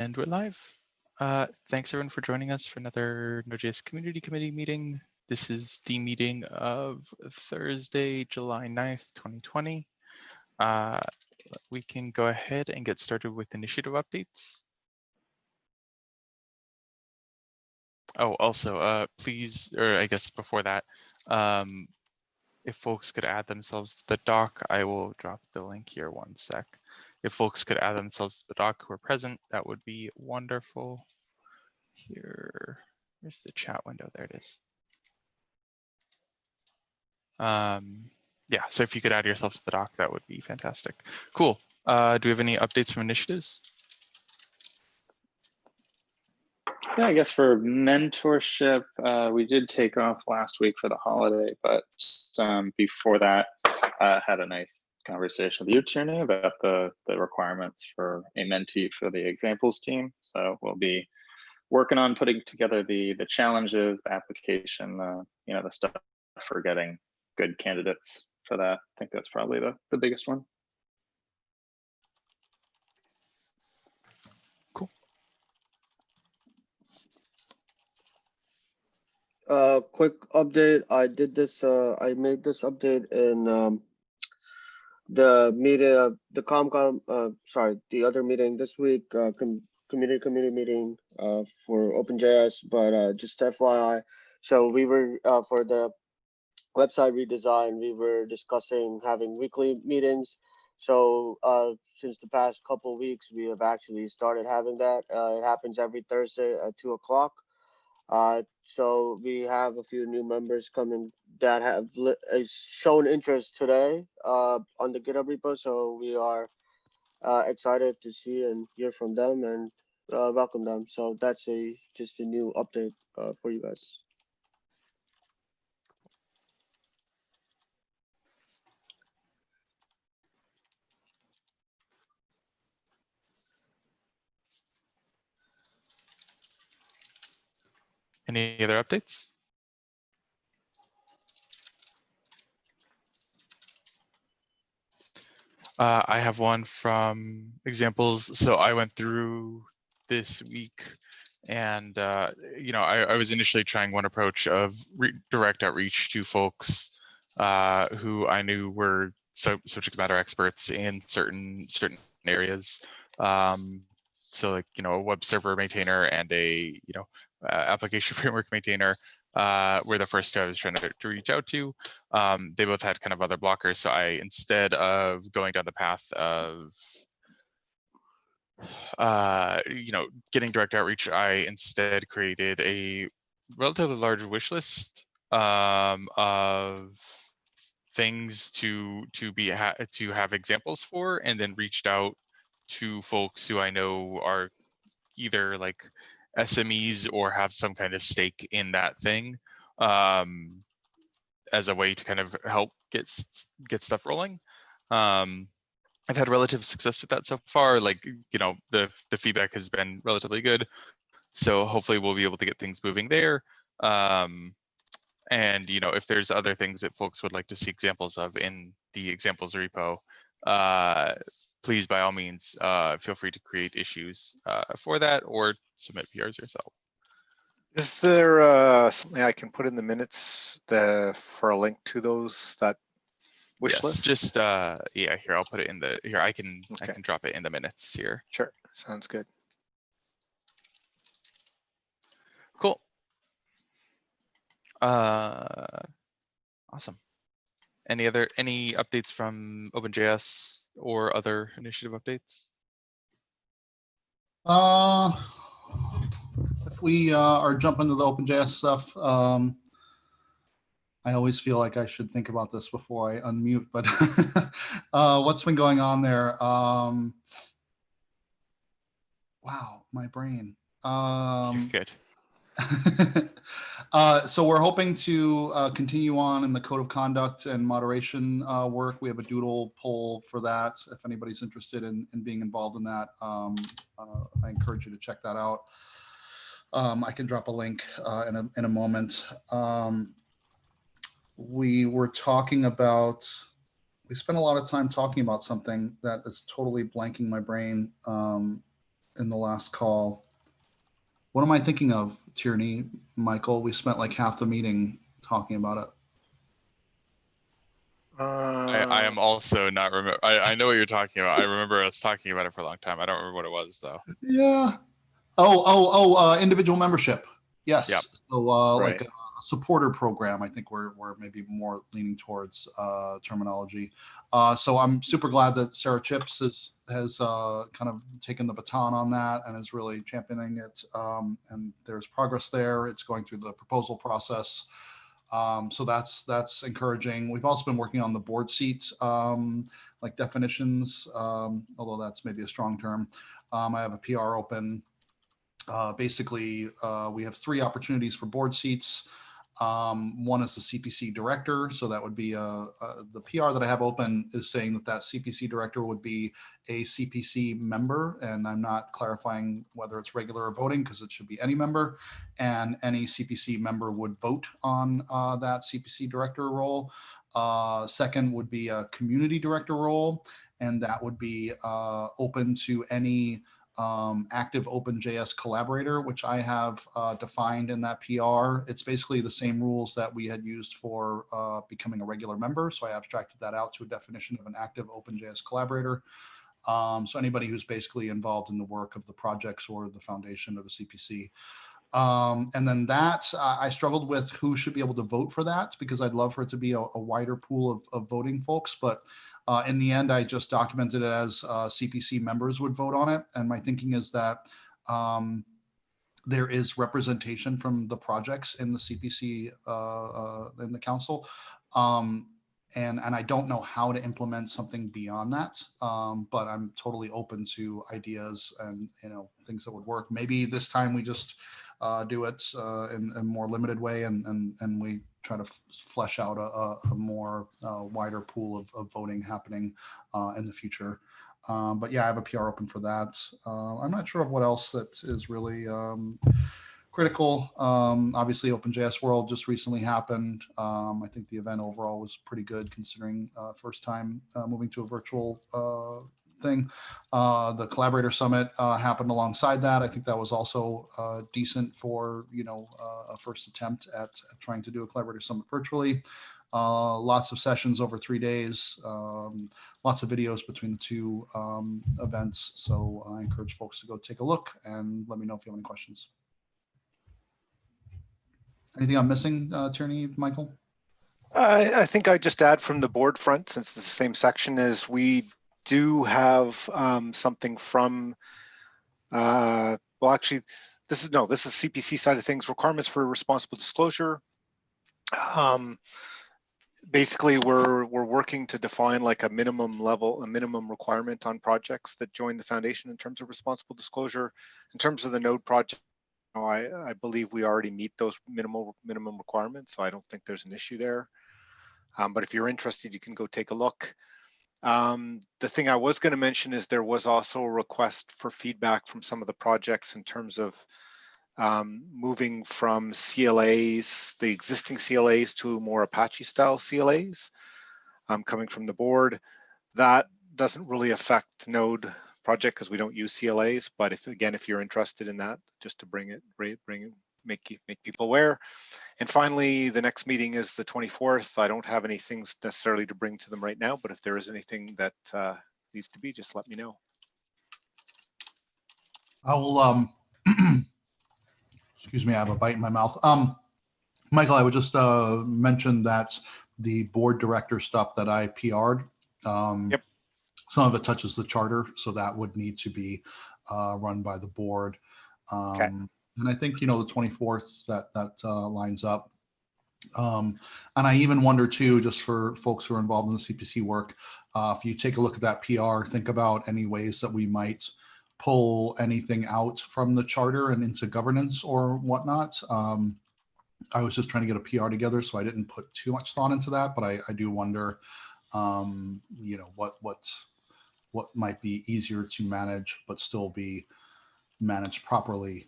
And we're live. Thanks everyone for joining us for another Node.js Community Committee meeting. This is the meeting of Thursday, July 9th, 2020. We can go ahead and get started with initiative updates. Oh, also, please, or I guess before that, if folks could add themselves to the doc, I will drop the link here 1 sec. If folks could add themselves to the doc who are present, that would be wonderful. Here, where's the chat window? There it is. Yeah, so if you could add yourself to the doc, that would be fantastic. Cool. Do we have any updates from initiatives? Yeah, I guess for mentorship, we did take off last week for the holiday, but before that, had a nice conversation with you, Tierney, about the requirements for a mentee for the examples team. So we'll be working on putting together the challenges, the application, the stuff for getting good candidates for that. I think that's probably the biggest one. Cool. Quick update. I did this. I made this update in the meeting, the other meeting this week, community meeting for OpenJS. But just FYI, so we were for the website redesign, we were discussing having weekly meetings. So since the past couple weeks, we have actually started having that. It happens every Thursday at 2 o'clock. So we have a few new members coming that have shown interest today on the GitHub repo. So we are excited to see and hear from them and welcome them. So that's just a new update for you guys. Any other updates? I have one from examples. So I went through this week and, I was initially trying one approach of direct outreach to folks who I knew were subject matter experts in certain areas. So like, a web server maintainer and a, application framework maintainer were the first two I was trying to reach out to. They both had kind of other blockers. So I, instead of going down the path of, getting direct outreach, I instead created a relatively large wish list of things to have examples for, and then reached out to folks who I know are either like SMEs or have some kind of stake in that thing, as a way to kind of help get stuff rolling. I've had relative success with that so far. Like, the feedback has been relatively good. So hopefully we'll be able to get things moving there. And, if there's other things that folks would like to see examples of in the examples repo, please, by all means, feel free to create issues for that or submit PRs yourself. Is there something I can put in the minutes for a link to that wish list? Just yeah, here, I'll put it in here. I can drop it in the minutes here. Sure, sounds good. Cool. Awesome. Any updates from OpenJS or other initiative updates? If we are jumping to the OpenJS stuff, I always feel like I should think about this before I unmute, but what's been going on there? Wow, my brain. You're good. So we're hoping to continue on in the code of conduct and moderation work. We have a doodle poll for that. If anybody's interested in being involved in that, I encourage you to check that out. I can drop a link in a moment. We were talking about, we spent a lot of time talking about something that is totally blanking my brain. in the last call. What am I thinking of, Tierney? Michael, we spent like half the meeting talking about it. I am also not remember. I know what you're talking about. I remember us talking about it for a long time. I don't remember what it was though. Yeah. Individual membership. Yes. Yep. So Right. like a supporter program, I think we're maybe more leaning towards terminology. So I'm super glad that Sarah Chips has kind of taken the baton on that and is really championing it. And there's progress there. It's going through the proposal process. So that's encouraging. We've also been working on the board seat, like definitions, although that's maybe a strong term. I have a PR open. Basically, we have 3 opportunities for board seats. One is the CPC director. So that would be the PR that I have open is saying that CPC director would be a CPC member. And I'm not clarifying whether it's regular or voting because it should be any member. And any CPC member would vote on that CPC director role. Second would be a community director role. And that would be open to any active OpenJS collaborator, which I have defined in that PR. It's basically the same rules that we had used for becoming a regular member. So I abstracted that out to a definition of an active OpenJS collaborator. So anybody who's basically involved in the work of the projects or the foundation or the CPC. And then I struggled with who should be able to vote for that because I'd love for it to be a wider pool of voting folks. But in the end, I just documented it as CPC members would vote on it. And my thinking is that there is representation from the projects in the CPC in the council. And I don't know how to implement something beyond that, but I'm totally open to ideas and things that would work. Maybe this time we just do it in a more limited way, and we try to flesh out a more wider pool of voting happening in the future. But yeah, I have a PR open for that. I'm not sure of what else that is really critical. Obviously, OpenJS World just recently happened. I think the event overall was pretty good considering first time moving to a virtual thing. The Collaborator Summit happened alongside that. I think that was also decent for a first attempt at trying to do a Collaborator Summit virtually. Lots of sessions over 3 days, lots of videos between the 2 events. So I encourage folks to go take a look and let me know if you have any questions. Anything I'm missing, Tierney, Michael? I think I just add from the board front, since it's the same section, as we do have something from, well, actually, this is CPC side of things, requirements for responsible disclosure. Basically, we're working to define like a minimum requirement on projects that join the foundation in terms of responsible disclosure. In terms of the Node project, I believe we already meet those minimum requirements, so I don't think there's an issue there. But if you're interested, you can go take a look. The thing I was going to mention is there was also a request for feedback from some of the projects in terms of moving from CLAs, the existing CLAs, to more Apache style CLAs coming from the board. That doesn't really affect Node project because we don't use CLAs, but if you're interested in that, just to make people aware. And finally, the next meeting is the 24th. I don't have anything necessarily to bring to them right now, but if there is anything that needs to be, just let me know. I will, excuse me, I have a bite in my mouth. Michael, I would just mention that the board director stuff that I PR'd, Yep. Some of it touches the charter, so that would need to be run by the board. Okay. And I think, the 24th, that lines up. And I even wonder too, just for folks who are involved in the CPC work, if you take a look at that PR, think about any ways that we might pull anything out from the charter and into governance or whatnot. I was just trying to get a PR together, so I didn't put too much thought into that, but I do wonder, what might be easier to manage, but still be managed properly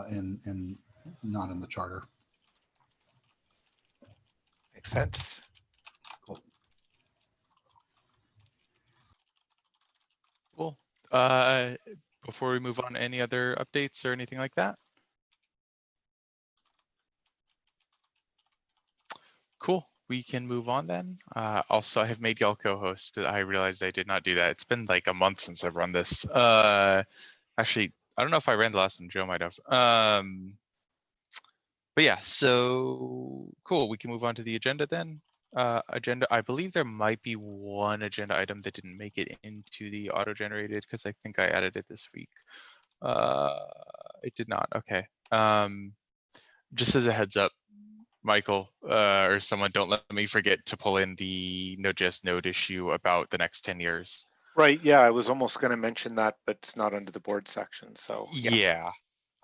in not in the charter. Makes sense. Cool. before we move on, any other updates or anything like that? Cool. We can move on then. Also, I have made y'all co-host. I realized I did not do that. It's been like a month since I've run this. Actually, I don't know if I ran the last one. Joe might have. But yeah, so cool. We can move on to the agenda then. Agenda. I believe there might be one agenda item that didn't make it into the auto-generated because I think I added it this week. It did not. Okay. Just as a heads up, Michael or someone, don't let me forget to pull in the Node.js node issue about the next 10 years. Right, yeah, I was almost going to mention that, but it's not under the board section, so yeah. Yeah.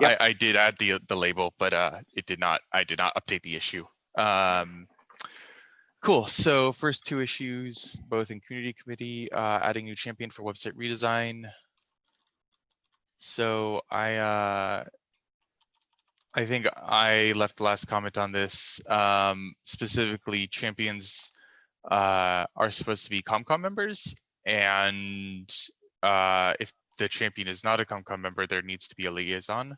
Yep. I did add the label, but it did not. I did not update the issue. Cool. So first two issues, both in community committee, adding new champion for website redesign. So I think I left the last comment on this. Specifically, champions are supposed to be ComCom members, and if the champion is not a ComCom member, there needs to be a liaison.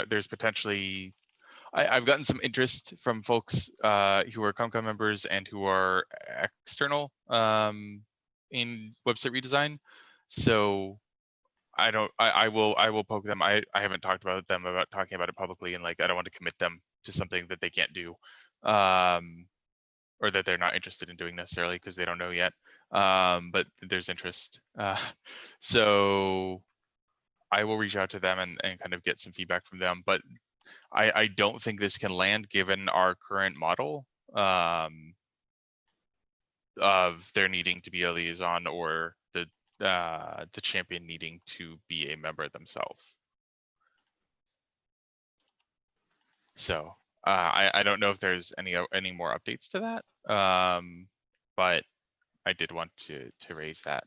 There's potentially, I've gotten some interest from folks who are ComCom members and who are external in website redesign. So I will poke them. I haven't talked about talking about it publicly, and like I don't want to commit them to something that they can't do, or that they're not interested in doing necessarily because they don't know yet. But there's interest. So I will reach out to them and kind of get some feedback from them. But I don't think this can land given our current model of there needing to be a liaison or the champion needing to be a member themselves. So I don't know if there's any more updates to that, but I did want to raise that.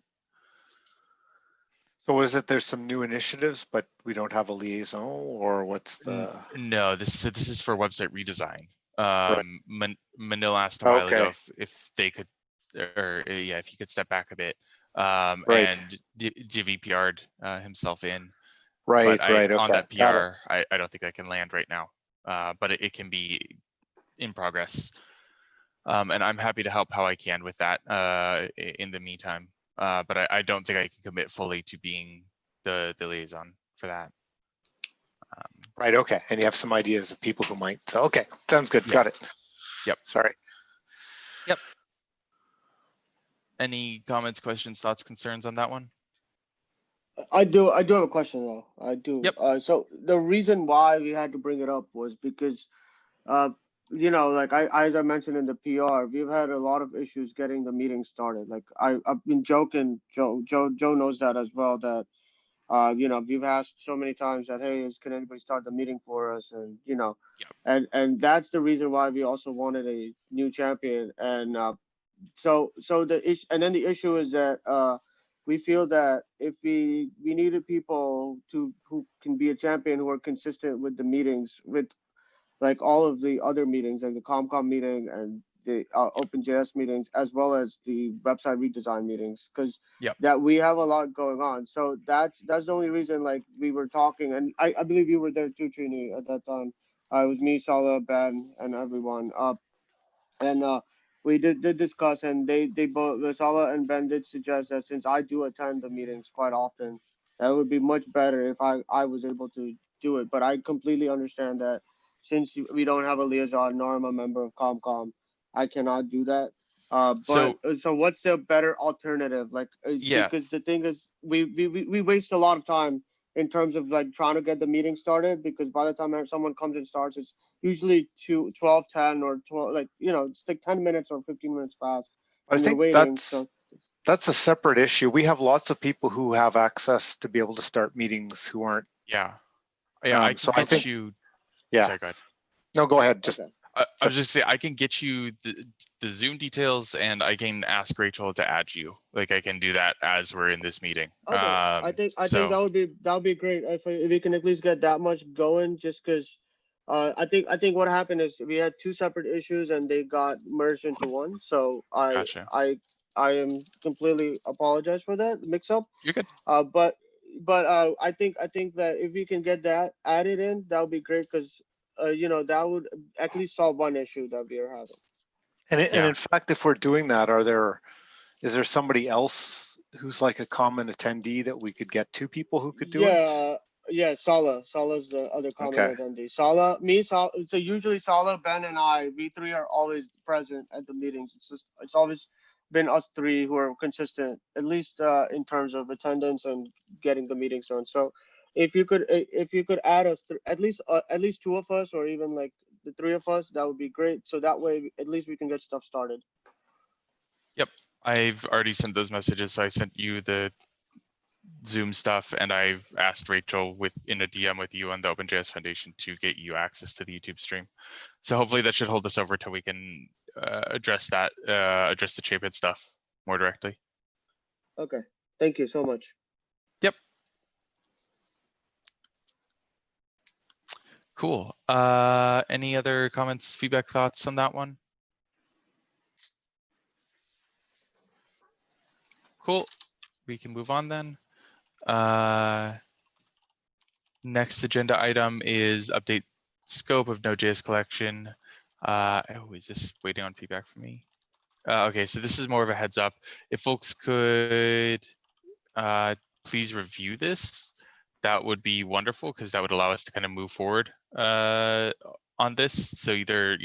So is it there's some new initiatives, but we don't have a liaison, or what's the? No, this is for website redesign. Manil asked a while Okay. ago if they could, or yeah, if he could step back a bit, Right. and Divi PR'd himself in. Right, But right, on okay, that got it. PR, I don't think I can land right now, but it can be in progress. And I'm happy to help how I can with that in the meantime. But I don't think I can commit fully to being the liaison for that. Right, okay, and you have some ideas of people who might, so okay, sounds good, Yeah. got it. Yep. Sorry. Yep. Any comments, questions, thoughts, concerns on that one? I do have a question though. I do. Yep. So the reason why we had to bring it up was because, like as I mentioned in the PR, we've had a lot of issues getting the meeting started. Like I've been joking, Joe knows that as well, that we've asked so many times that, hey, can anybody start the meeting for us? And, Yep. and that's the reason why we also wanted a new champion. And so the issue, and then the issue is that we feel that if we needed people who can be a champion, who are consistent with the meetings, with like all of the other meetings, like the ComCom meeting and the OpenJS meetings, as well as the website redesign meetings, because that we have a lot going on. So that's the only reason, like, we were talking, and I believe you were there too, Trini, at that time. It was me, Salah, Ben, and everyone. And we did discuss, and they both, Salah and Ben, did suggest that since I do attend the meetings quite often, that it would be much better if I was able to do it. But I completely understand that since we don't have a liaison, nor am a member of ComCom, I cannot do that. So what's the better alternative? Like, because the thing is, we waste a lot of time in terms of like trying to get the meeting started, because by the time someone comes and starts, it's usually 12, 10 or 12, like, it's like 10 minutes or 15 minutes past. I think waiting, that's a separate issue. We have lots of people who have access to be able to start meetings who aren't. Yeah. I can get you. Yeah. Sorry, go ahead. No, go ahead. Just. Okay. I was just saying, I can get you the Zoom details, and I can ask Rachel to add you. Like, I can do that as we're in this meeting. Okay. I think that would be great if we can at least get that much going, just because I think what happened is we had two separate issues and they got merged into one. So Gotcha. I am completely apologize for that mix up. You're good. But I think that if we can get that added in, that would be great because that would at least solve one issue that we are having. And in fact, if we're doing that, is there somebody else who's like a common attendee that we could get two people who could do it? Yeah, Sala's the other common Okay. attendee. Sala, me, Sala. So usually Sala, Ben, and I, we three are always present at the meetings. It's always been us three who are consistent, at least in terms of attendance and getting the meetings done. So if you could add us at least two of us, or even like the three of us, that would be great. So that way, at least we can get stuff started. Yep. I've already sent those messages. So I sent you the Zoom stuff, and I've asked Rachel in a DM with you on the OpenJS Foundation to get you access to the YouTube stream. So hopefully that should hold us over till we can address the Chapin stuff more directly. Okay, thank you so much. Yep. Cool. Any other comments, feedback, thoughts on that one? Cool. We can move on then. Next agenda item is update scope of Node.js collection. Oh, is this waiting on feedback from me? Okay, so this is more of a heads up. If folks could please review this, that would be wonderful, because that would allow us to kind of move forward on this. So either,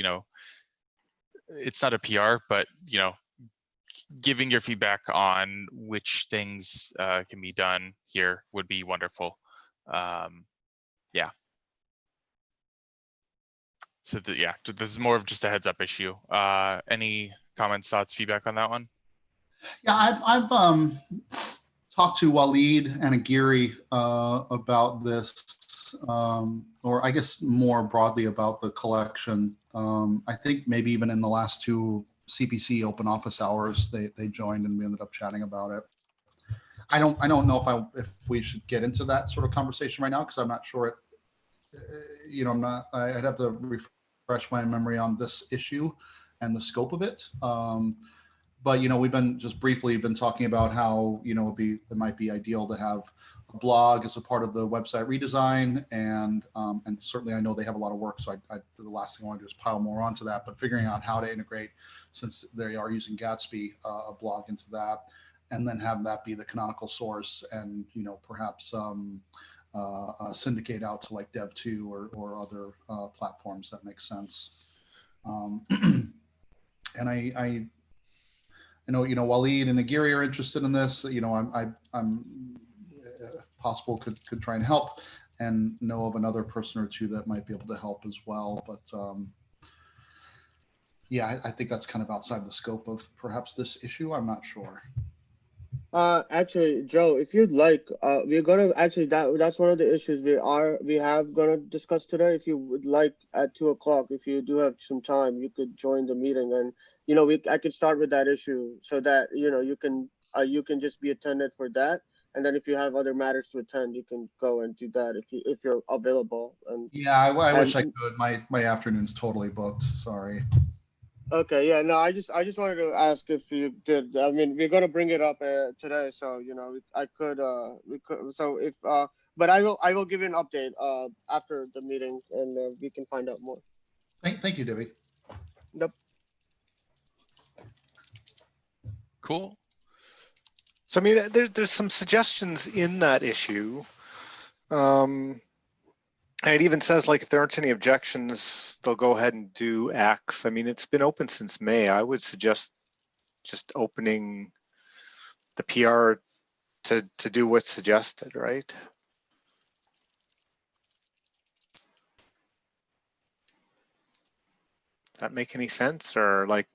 it's not a PR, but, giving your feedback on which things can be done here would be wonderful. Yeah. So this is more of just a heads up issue. Any comments, thoughts, feedback on that one? Yeah, I've talked to Waleed and Aguirre about this, or I guess more broadly about the collection. I think maybe even in the last two CPC open office hours, they joined and we ended up chatting about it. I don't know if we should get into that sort of conversation right now, because I'm not sure I'd have to refresh my memory on this issue and the scope of it. But we've been just briefly talking about how it might be ideal to have a blog as a part of the website redesign, and certainly I know they have a lot of work, so the last thing I want to do is pile more onto that. But figuring out how to integrate, since they are using Gatsby, a blog into that, and then have that be the canonical source, and perhaps syndicate out to like Dev2 or other platforms that make sense. And I know Waleed and Aguirre are interested in this. I'm possible could try and help, and know of another person or two that might be able to help as well. But yeah, I think that's kind of outside the scope of perhaps this issue. I'm not sure. Actually, Joe, if you'd like, we're gonna actually that's one of the issues we have gonna discuss today. If you would like, at 2 o'clock, if you do have some time, you could join the meeting, and I could start with that issue, so that you can just be attended for that, and then if you have other matters to attend, you can go and do that if you're available. And yeah, I wish I could. My afternoon's totally booked. Sorry. Okay, yeah, no, I just wanted to ask if you did. I mean, we're gonna bring it up today, so I could we could, so if but I will give you an update after the meeting, and we can find out more. Thank you, Debbie. Yep. Cool. So I mean, there's some suggestions in that issue. And it even says, like, if there aren't any objections, they'll go ahead and do X. I mean, it's been open since May. I would suggest just opening the PR to do what's suggested, right? Does that make any sense, or like?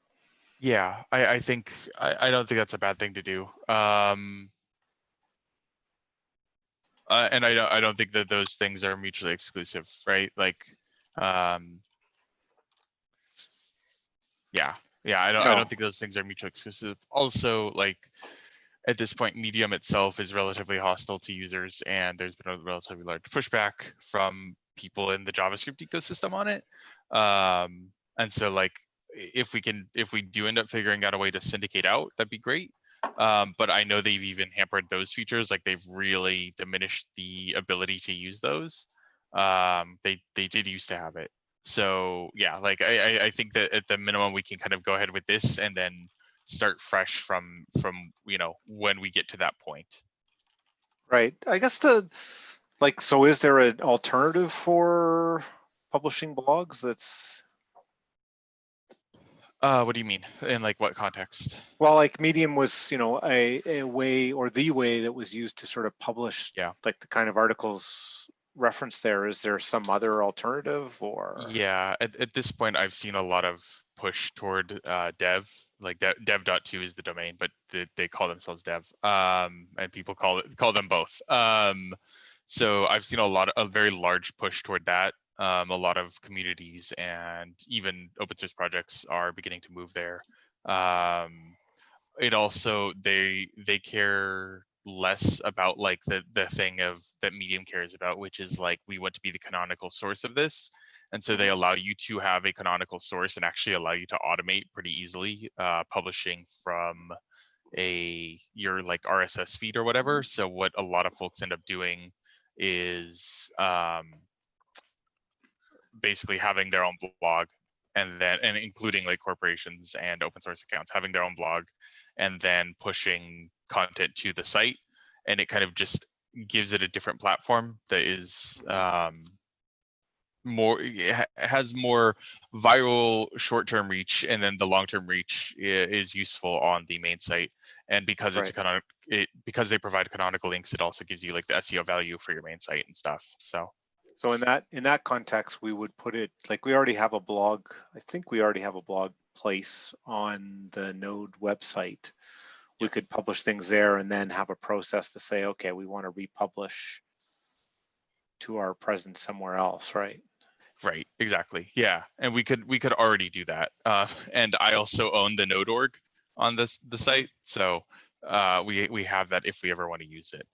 Yeah, I think I don't think that's a bad thing to do. And I don't think that those things are mutually exclusive, right? Like, yeah, I don't think those things are mutually exclusive. Also, like, at this point, Medium itself is relatively hostile to users, and there's been a relatively large pushback from people in the JavaScript ecosystem on it. And so, like, if we do end up figuring out a way to syndicate out, that'd be great. But I know they've even hampered those features. Like they've really diminished the ability to use those. They did used to have it. So yeah, like I think that at the minimum we can kind of go ahead with this and then start fresh from when we get to that point. Right. I guess so is there an alternative for publishing blogs that's what do you mean? In like what context? well, like Medium was, a way or the way that was used to sort of publish like the kind of articles referenced there. Is there some other alternative or? Yeah, at this point, I've seen a lot of push toward dev. Like dev.to is the domain, but they call themselves dev, and people call them both. So I've seen a very large push toward that. A lot of communities and even open source projects are beginning to move there. It also they care less about like the thing of that Medium cares about, which is like we want to be the canonical source of this. And so they allow you to have a canonical source and actually allow you to automate pretty easily publishing from your like RSS feed or whatever. So what a lot of folks end up doing is basically having their own blog and including like corporations and open source accounts having their own blog and then pushing content to the site. And it kind of just gives it a different platform that is has more viral short-term reach, and then the long-term reach is useful on the main site. And because it's because they provide canonical links, it also gives you like the SEO value for your main site and stuff. So in that context, we would put it like we already have a blog. I think we already have a blog place on the Node website. We could publish things there and then have a process to say, okay, we want to republish to our presence somewhere else, right? Right, exactly. Yeah, and we could already do that. And I also own the Node org on the site, so we have that if we ever want to use it.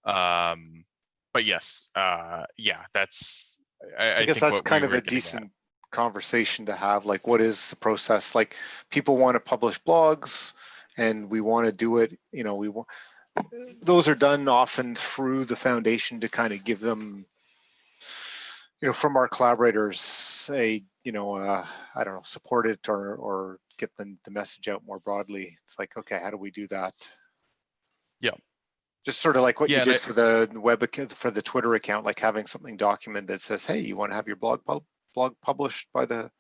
But yes, yeah, that's. I guess that's kind of a decent conversation to have. Like, what is the process? Like, people want to publish blogs, and we want to do it. Those are done often through the foundation to kind of give them. From our collaborators, I don't know, support it or get the message out more broadly. It's like, okay, how do we do that? Yeah. Just sort of like what you did for the for the Twitter account, like having something documented that says, hey, you want to have your blog published by the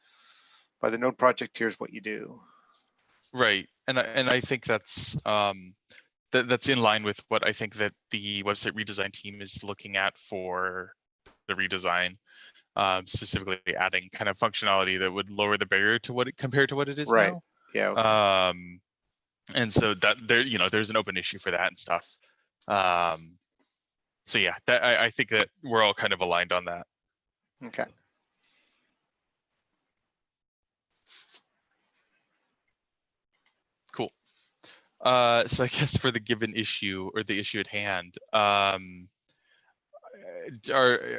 Node project, here's what you do. Right. And I think that's that's in line with what I think that the website redesign team is looking at for the redesign, specifically adding kind of functionality that would lower the barrier to compared to what it is now. Yeah. Okay. And so that there's an open issue for that and stuff. So yeah, that I think that we're all kind of aligned on that. Okay. Cool. So I guess for the given issue or the issue at hand,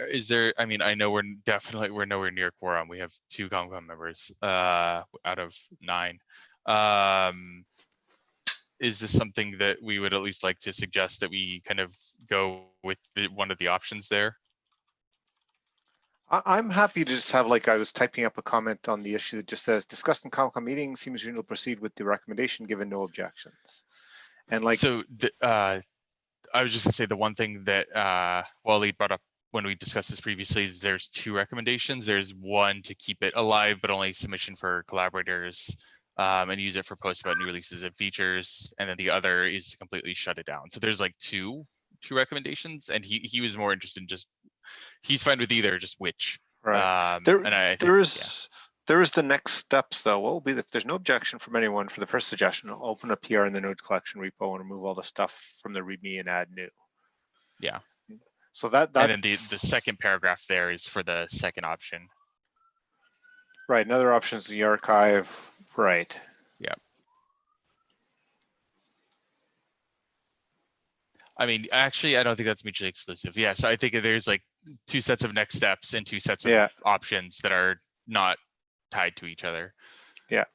is there? I mean, I know we're nowhere near quorum. We have 2 ComCom members out of 9. Is this something that we would at least like to suggest that we kind of go with one of the options there? I'm happy to just have, like, I was typing up a comment on the issue that just says, discussed in ComCom meeting, seems reasonable to proceed with the recommendation given no objections. And like, so I was just gonna say the one thing that Wally brought up when we discussed this previously is there's 2 recommendations. There's one to keep it alive, but only submission for collaborators and use it for posts about new releases and features. And then the other is to completely shut it down. So there's like two recommendations, and he was more interested in just, he's fine with either, just which. Right. There is the next steps though. What will be if there's no objection from anyone for the first suggestion, I'll open a PR in the Node collection repo and remove all the stuff from the README and add new. Yeah. So that and then the second paragraph there is for the second option. Right. Another option is the archive. Right. Yeah. I mean, actually, I don't think that's mutually exclusive. Yeah. So I think there's like 2 sets of next steps and 2 sets of options that are not tied to each other. Yeah.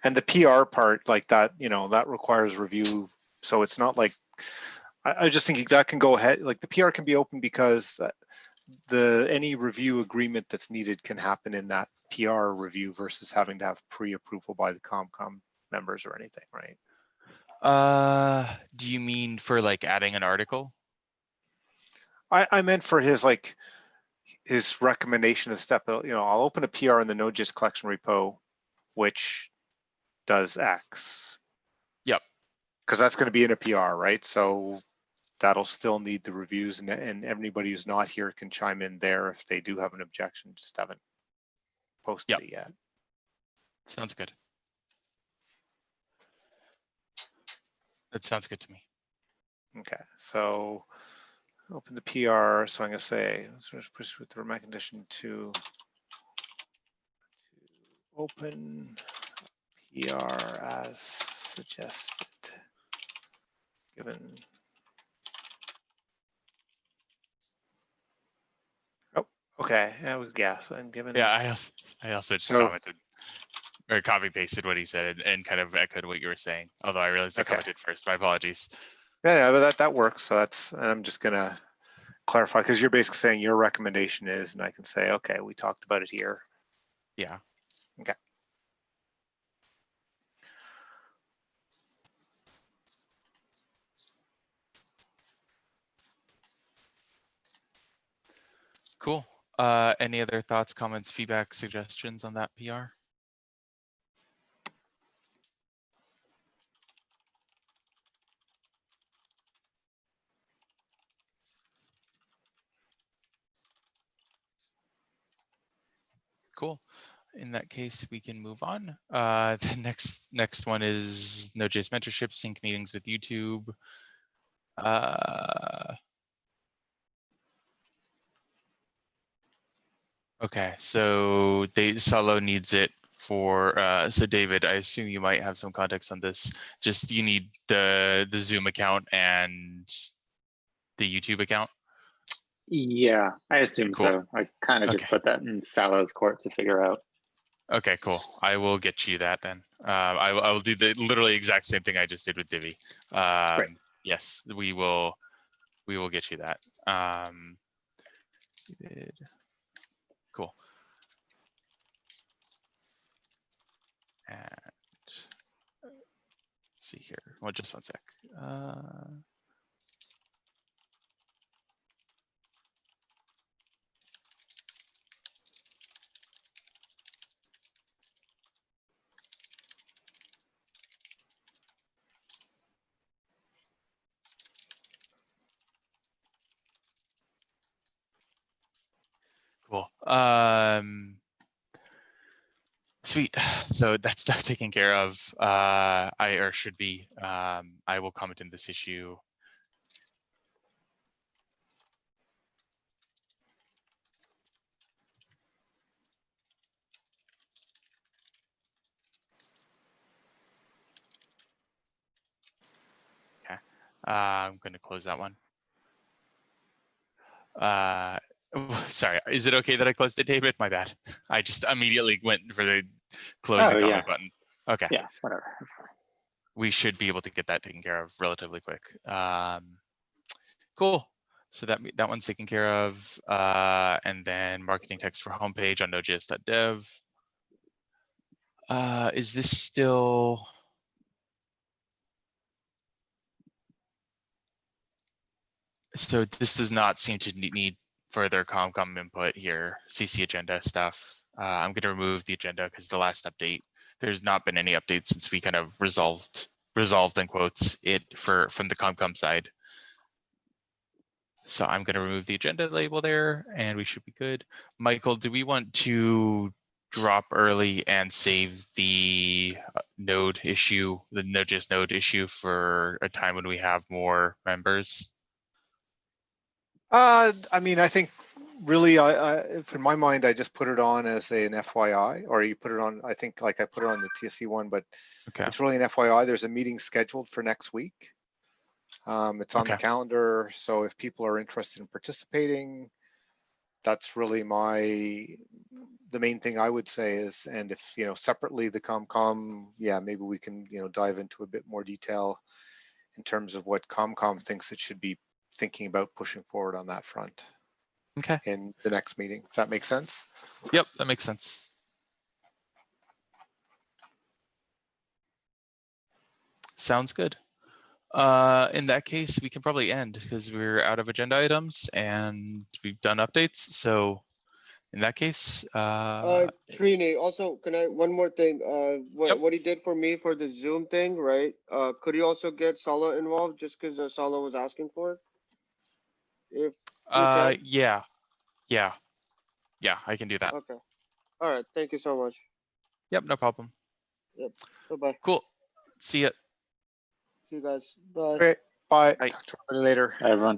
And the PR part, like that, that requires review. So it's not like, I just think that can go ahead. Like the PR can be open because any review agreement that's needed can happen in that PR review versus having to have pre-approval by the ComCom members or anything, right? Do you mean for like adding an article? I meant for his recommendation of step. I'll open a PR in the Node.js collection repo, which does X. Yep. Because that's going to be in a PR, right? So that'll still need the reviews, and everybody who's not here can chime in there if they do have an objection. Just haven't posted it yet. Sounds good. That sounds good to me. Okay, so open the PR. So I'm going to say, let's push with the remote condition to open PR as suggested, given. Oh, okay. Yeah. So I'm given. Yeah, I also just So- commented or copy pasted what he said and kind of echoed what you were saying. Although I realized I Okay. commented first. My apologies. Yeah, but that works. So and I'm just gonna clarify because you're basically saying your recommendation is, and I can say, okay, we talked about it here. Yeah. Okay. Cool. Any other thoughts, comments, feedback, suggestions on that PR? Cool. In that case, we can move on. The next one is Node.js mentorship, sync meetings with YouTube. Okay, so Salo needs it for, so David, I assume you might have some context on this. Just you need the Zoom account and the YouTube account? Yeah, I assume Cool. so. I kind of just Okay. put that in Salo's court to figure out. Okay, cool. I will get you that then. I will do the literally exact same thing I just did with Divi. Yes, we will get you that. Cool. And let's see here. Well, just one sec. Cool. Sweet. So that's stuff taken care of. Should be. I will comment in this issue. Okay. I'm going to close that one. Sorry. Is it okay that I closed it, David? My bad. I just immediately went for the close and comment button. Okay. Yeah, whatever. That's fine. We should be able to get that taken care of relatively quick. Cool. So that one's taken care of. And then marketing text for homepage on node.js.dev. Is this still? So this does not seem to need further ComCom input here. CC agenda stuff. I'm going to remove the agenda because the last update, there's not been any updates since we kind of resolved in quotes it from the ComCom side. So I'm going to remove the agenda label there and we should be good. Michael, do we want to drop early and save the node issue, the Node.js node issue for a time when we have more members? I mean, I think really, in my mind, I just put it on as an FYI, or you put it on, I think like I put it on the TSC one, but Okay. it's really an FYI. There's a meeting scheduled for next week. It's on the calendar. So if people are interested in participating, that's really the main thing I would say is, and if, you know, separately the ComCom, yeah, maybe we can, you know, dive into a bit more detail in terms of what ComCom thinks it should be thinking about pushing forward on that front Okay. in the next meeting. If that makes sense. Yep, that makes sense. Sounds good. In that case, we can probably end because we're out of agenda items and we've done updates. So in that case, Trini, also, can I, one more thing, Yep. what he did for me for the Zoom thing, right? Could he also get Sala involved just because Sala was asking for it? If you can? yeah, I can do that. Okay. All right. Thank you so much. Yep, no problem. Yep. Bye-bye. Cool. See ya. See you guys. Bye. Okay, bye. Bye. Talk to you later. Everyone.